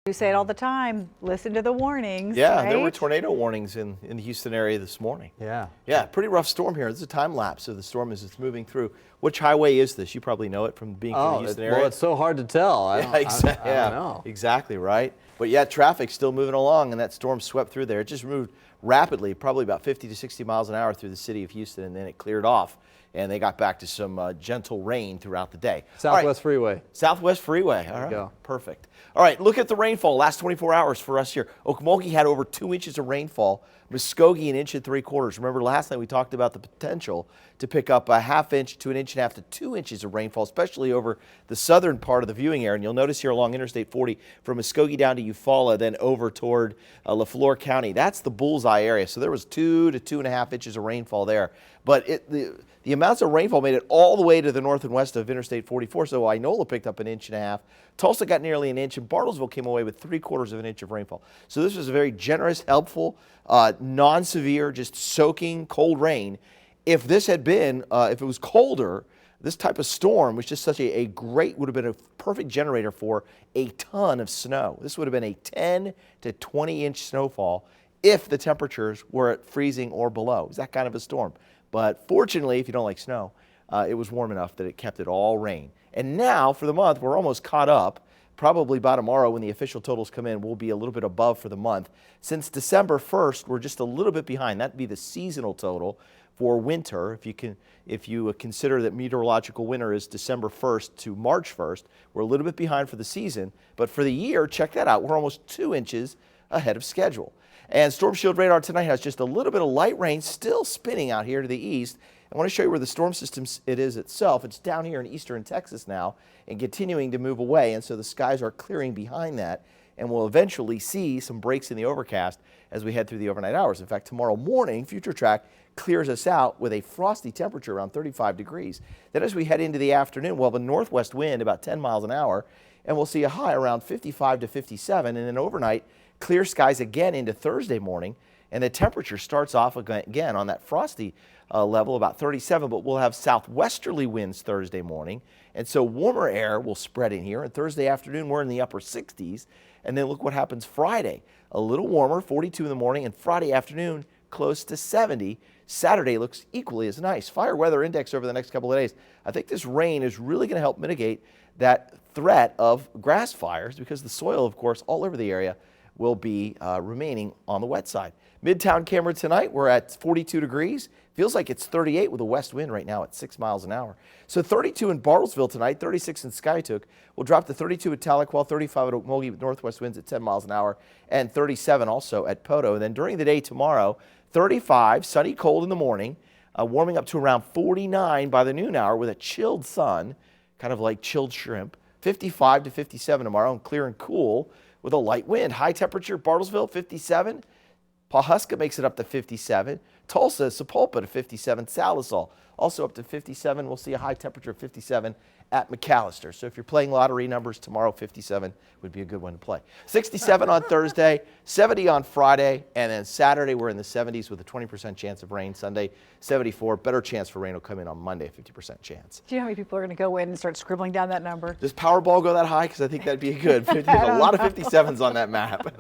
We say it all the time, listen to the warnings. Yeah, right? there were tornado warnings in the Houston area this morning. Yeah. Yeah, pretty rough storm here. This is a time lapse of the storm as it's moving through. Which highway is this? You probably know it from being from the Houston area. Well, it's so hard to tell. I don't know. Exactly right. But yeah, traffic's still moving along, and that storm swept through there. It just moved rapidly, probably about 50 to 60 miles an hour through the city of Houston, and then it cleared off. And they got back to some gentle rain throughout the day. Southwest Freeway. Southwest Freeway. All right. Go. Perfect. All right, look at the rainfall. Last 24 hours for us here. Okmulgee had over 2 inches of rainfall. Muskogee, 1.75 inches. Remember last night we talked about the potential to pick up a ½ inch to 1.5 inches to 2 inches of rainfall, especially over the southern part of the viewing area. And you'll notice here along Interstate 40 from Muskogee down to Eufaula, then over toward LaFleur County. That's the bullseye area. So there was 2 to 2.5 inches of rainfall there. But the amounts of rainfall made it all the way to the north and west of Interstate 44. So Inola picked up 1.5 inches. Tulsa got nearly 1 inch, and Bartlesville came away with 3/4 inch of rainfall. So this was a very generous, helpful, non-severe, just soaking cold rain. If this had been, if it was colder, this type of storm was just such a great, would have been a perfect generator for a ton of snow. This would have been a 10 to 20 inch snowfall if the temperatures were at freezing or below. It was that kind of a storm. But fortunately, if you don't like snow, it was warm enough that it kept it all rain. And now for the month, we're almost caught up. Probably by tomorrow when the official totals come in, we'll be a little bit above for the month. Since December 1st, we're just a little bit behind. That'd be the seasonal total for winter. If you consider that meteorological winter is December 1st to March 1st, we're a little bit behind for the season. But for the year, check that out. We're almost 2 inches ahead of schedule. And Storm Shield radar tonight has just a little bit of light rain still spinning out here to the east. I want to show you where the storm system it is itself. It's down here in eastern Texas now and continuing to move away. And so the skies are clearing behind that. And we'll eventually see some breaks in the overcast as we head through the overnight hours. In fact, tomorrow morning, Future Track clears us out with a frosty temperature around 35 degrees. Then as we head into the afternoon, we'll have a northwest wind about 10 miles an hour. And we'll see a high around 55 to 57. And then overnight, clear skies again into Thursday morning. And the temperature starts off again on that frosty level, about 37, but we'll have southwesterly winds Thursday morning. And so warmer air will spread in here. And Thursday afternoon, we're in the upper 60s. And then look what happens Friday. A little warmer, 42 in the morning, and Friday afternoon, close to 70. Saturday looks equally as nice. Fire weather index over the next couple of days. I think this rain is really going to help mitigate that threat of grass fires because the soil, of course, all over the area will be remaining on the wet side. Midtown Cameron tonight, we're at 42 degrees. Feels like it's 38 with a west wind right now at 6 miles an hour. So 32 in Bartlesville tonight, 36 in Skiatook. We'll drop to 32 at Tahlequah, 35 at Okmulgee with northwest winds at 10 miles an hour, and 37 also at Poto. And then during the day tomorrow, 35, sunny, cold in the morning, warming up to around 49 by the noon hour with a chilled sun, kind of like chilled shrimp. 55 to 57 tomorrow, and clear and cool with a light wind. High temperature, Bartlesville, 57. Pawhuska makes it up to 57. Tulsa, Sapulpa to 57. Sallisaw also up to 57. We'll see a high temperature of 57 at McAllister. So if you're playing lottery numbers tomorrow, 57 would be a good one to play. 67 on Thursday, 70 on Friday, and then Saturday we're in the 70s with a 20% chance of rain. Sunday, 74. Better chance for rain will come in on Monday, 50% chance. Do you know how many people are going to go in and start scribbling down that number? Does Powerball go that high? Because I think that'd be good. There's a lot of 57s on that map.